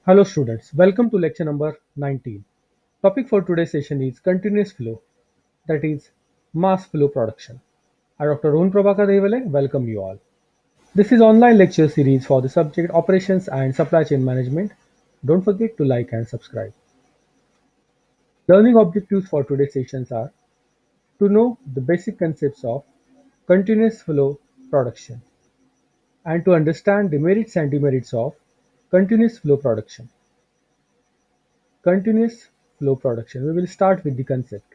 Hello students, welcome to lecture number 19. Topic for today's session is continuous flow, that is mass flow production. I Dr. Rohan Prabhakar Devale welcome you all. This is online lecture series for the subject operations and supply chain management. Don't forget to like and subscribe. Learning objectives for today's sessions are to know the basic concepts of continuous flow production and to understand the merits and demerits of continuous flow production. Continuous flow production. We will start with the concept.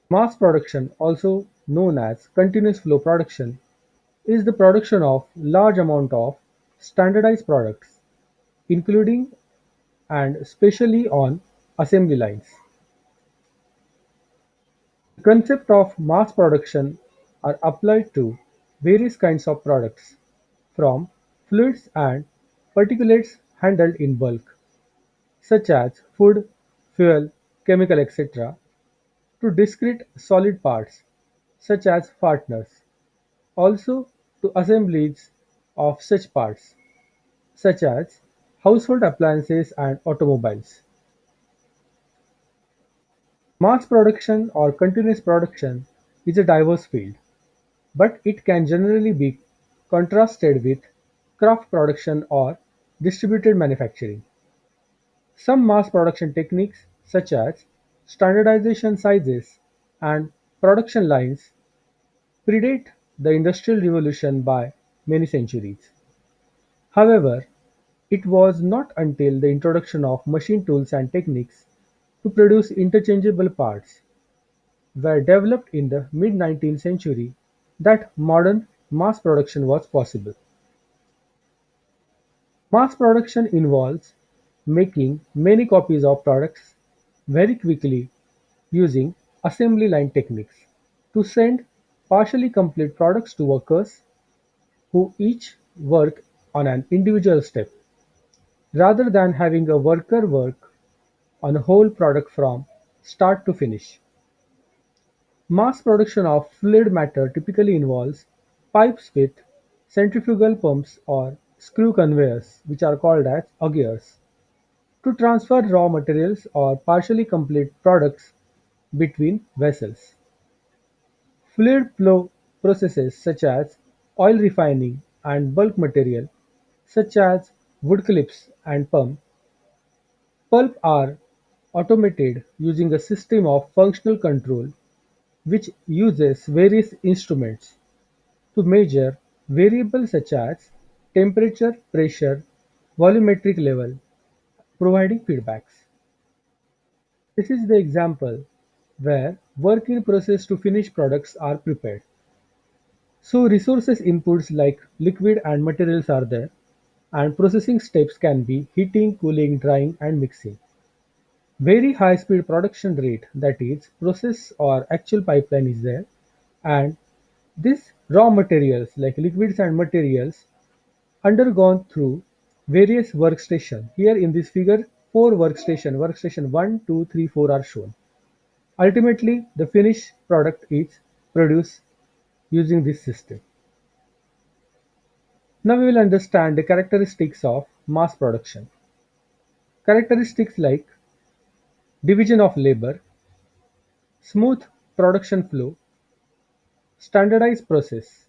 Mass production, also known as continuous flow production, is the production of large amount of standardized products, including and especially on assembly lines. The concept of mass production are applied to various kinds of products, from fluids and particulates handled in bulk, such as food, fuel, chemical, etc., to discrete solid parts, such as fasteners. Also to assemblies of such parts, such as household appliances and automobiles. Mass production or continuous production is a diverse field, but it can generally be contrasted with craft production or distributed manufacturing. Some mass production techniques, such as standardization sizes and production lines, predate the Industrial Revolution by many centuries. However, it was not until the introduction of machine tools and techniques to produce interchangeable parts were developed in the mid-19th century that modern mass production was possible. Mass production involves making many copies of products very quickly using assembly line techniques to send partially complete products to workers who each work on an individual step, rather than having a worker work on a whole product from start to finish. Mass production of fluid matter typically involves pipes with centrifugal pumps or screw conveyors, which are called as augiers, to transfer raw materials or partially complete products between vessels. Fluid flow processes such as oil refining and bulk material, such as wood clips and pulp are automated using a system of functional control which uses various instruments to measure variables such as temperature, pressure, volumetric level, providing feedbacks. This is the example where work in process to finished products are prepared. So resources inputs like liquid and materials are there, and processing steps can be heating, cooling, drying and mixing. Very high speed production rate, that is process or actual pipeline is there, and this raw materials like liquids and materials undergone through various workstation. Here in this figure, four workstation 1, 2, 3, 4 are shown. Ultimately, the finished product is produced using this system. Now we will understand the characteristics of mass production. Characteristics like division of labor, smooth production flow, standardized process,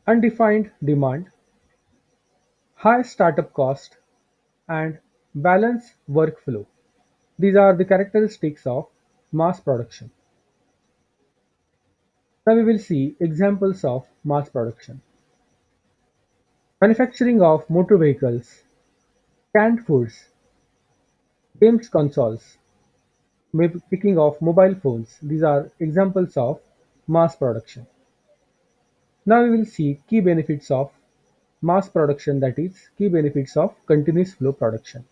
undefined demand, high startup cost, and balanced workflow. These are the characteristics of mass production. Now we will see examples of mass production. Manufacturing of motor vehicles, canned foods, games consoles, picking of mobile phones. These are examples of mass production. Now we will see key benefits of mass production, that is key benefits of continuous flow production.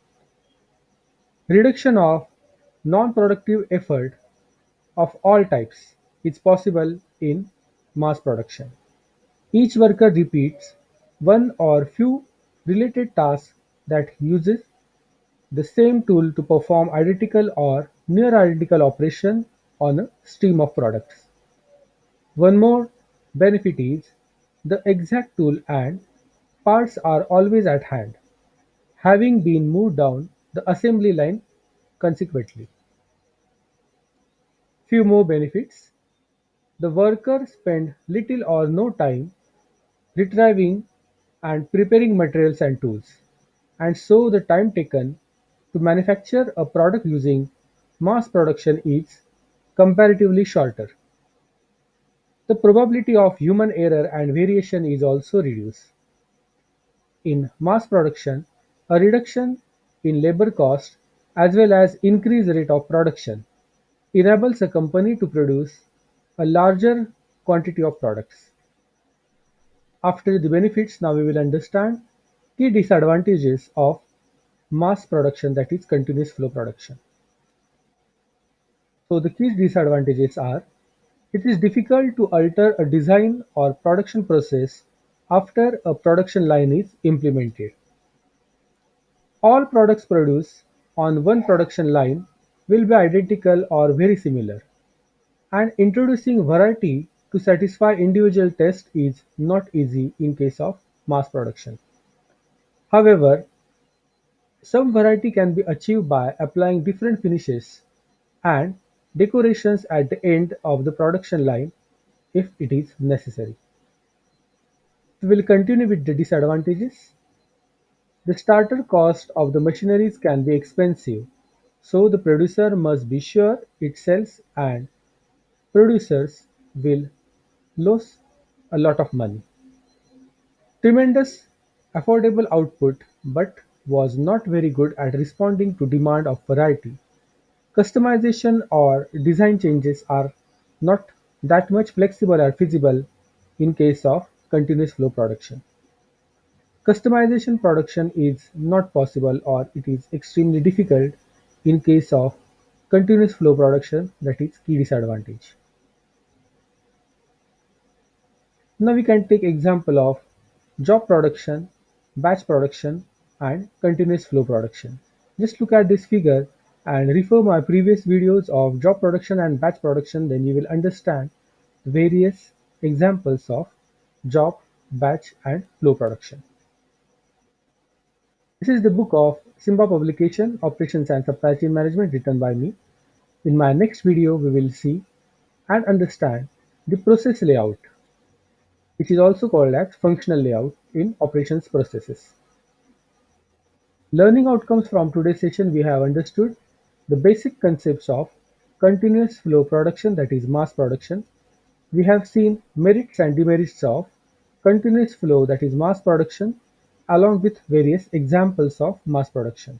Reduction of non-productive effort of all types is possible in mass production. Each worker repeats one or few related tasks that uses the same tool to perform identical or near identical operation on a stream of products. One more benefit is the exact tool and Parts are always at hand, having been moved down the assembly line consequently. Few more benefits. The worker spend little or no time retrieving and preparing materials and tools, and so the time taken to manufacture a product using mass production is comparatively shorter. The probability of human error and variation is also reduced. In mass production, a reduction in labor cost as well as increased rate of production enables a company to produce a larger quantity of products. After the benefits, now we will understand key disadvantages of mass production, that is continuous flow production. So the key disadvantages are: it is difficult to alter a design or production process after a production line is implemented. All products produced on one production line will be identical or very similar, and introducing variety to satisfy individual tests is not easy in case of mass production. However, some variety can be achieved by applying different finishes and decorations at the end of the production line if it is necessary. We will continue with the disadvantages. The starter cost of the machineries can be expensive, so the producer must be sure it sells, and producers will lose a lot of money. Tremendous affordable output, but was not very good at responding to demand of variety. Customization or design changes are not that much flexible or feasible in case of continuous flow production. Customization production is not possible or it is extremely difficult in case of continuous flow production, that is key disadvantage. Now we can take example of job production, batch production and continuous flow production. Just look at this figure and refer my previous videos of job production and batch production, then you will understand various examples of job, batch and flow production. This is the book of Simba publication, Operations and Supply Chain Management, written by me. In my next video, we will see and understand the process layout, which is also called as functional layout in operations processes. Learning outcomes from today's session: we have understood the basic concepts of continuous flow production, that is mass production. We have seen merits and demerits of continuous flow, that is mass production, along with various examples of mass production.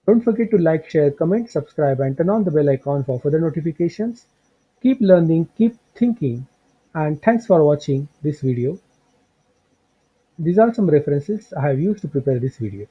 Don't forget to like, share, comment, subscribe and turn on the bell icon for further notifications. Keep learning, keep thinking, and thanks for watching this video. These are some references I have used to prepare this video.